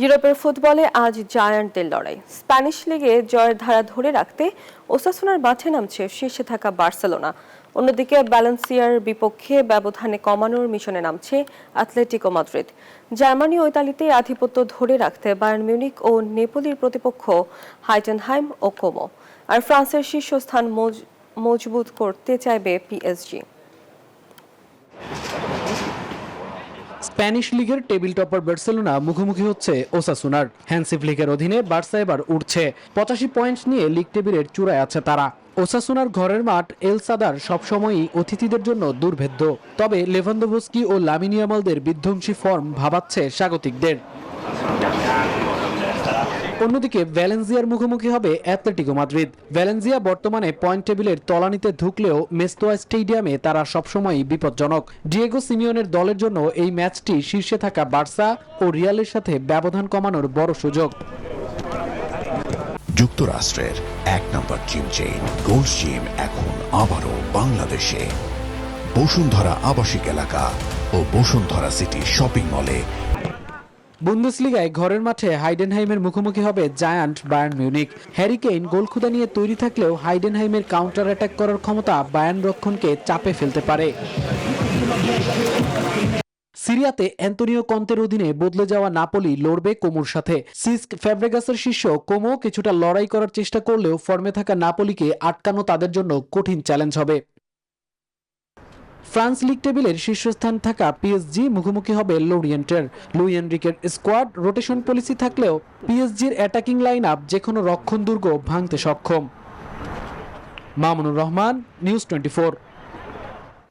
ইউরোপের ফুটবলে আজ জায়ান্টদের লড়াই। স্প্যানিশ লিগে জয়ের ধারা ধরে রাখতে ওসাসুনার মাঠে নামছে শীর্ষে থাকা বার্সেলোনা। অন্যদিকে ভ্যালেন্সিয়ার বিপক্ষে ব্যবধানে কমানোর মিশনে নামছে অ্যাটলেটিকো মাদ্রিদ। জার্মানি ও ইতালিতে আধিপত্য ধরে রাখতে বায়ার্ন মিউনিখ ও নেপোলির প্রতিপক্ষ হাইডেনহাইম ও কোমো। আর ফ্রান্সের শীর্ষস্থান মজবুত করতে চাইবে পিএসজি। স্প্যানিশ লিগের টেবিল টপার বার্সেলোনা মুখোমুখি হচ্ছে ওসাসুনার। হ্যান্সি ফ্লিকের অধীনে বার্সা এবার উঠছে। 85 পয়েন্ট নিয়ে লিগ টেবিলের চূড়ায় আছে তারা। ওসাসুনার ঘরের মাঠ এল সাদার সবসময়ই অতিথিদের জন্য দুর্ভেদ্য। তবে লেভানদোভস্কি ও লামিন ইয়ামালদের বিধ্বংসী ফর্ম ভাবাচ্ছে স্বাগতিকদের। অন্যদিকে ভ্যালেন্সিয়ার মুখোমুখি হবে অ্যাটলেটিকো মাদ্রিদ। ভ্যালেন্সিয়া বর্তমানে পয়েন্ট টেবিলের তলানিতে ঢুকলেও মেস্তোয়া স্টেডিয়ামে তারা সবসময়ই বিপজ্জনক। ডিয়েগো সিমিওনের দলের জন্য এই ম্যাচটি শীর্ষে থাকা বার্সা ও রিয়ালের সাথে ব্যবধান কমানোর বড় সুযোগ। যুক্তরাষ্ট্রের এক নম্বর জিম চেইন গোল্ড জিম এখন আবারও বাংলাদেশে। বসুন্ধরা আবাসিক এলাকা ও বসুন্ধরা সিটি শপিং মলে। বুন্দেসলিগায় ঘরের মাঠে হাইডেনহাইমের মুখোমুখি হবে giant Bayern Munich. Harry Kane গোলক্ষুদা নিয়ে তৈরি থাকলেও হাইডেনহাইমের কাউন্টার অ্যাটাক করার ক্ষমতা বায়ার্ন রক্ষণকে চাপে ফেলতে পারে। সিরিয়াতে অ্যান্তোনিও কন্তের অধীনে বদলে যাওয়া নাপোলি লড়বে কোমোর সাথে। সিস্ক ফ্যাব্রেগাসের শিষ্য কোমো কিছুটা লড়াই করার চেষ্টা করলেও ফর্মে থাকা নাপোলিকে আটকানো তাদের জন্য কঠিন চ্যালেঞ্জ হবে। ফ্রান্স লিগ টেবিলের শীর্ষস্থান থাকা পিএসজি মুখোমুখি হবে লরিয়েন্টের। লুই এনরিকের স্কোয়াড রোটেশন পলিসি থাকলেও পিএসজির অ্যাটাকিং লাইন আপ যে কোনো রক্ষণ দুর্গ ভাঙতে সক্ষম। মামুনুর রহমান, নিউজ 24।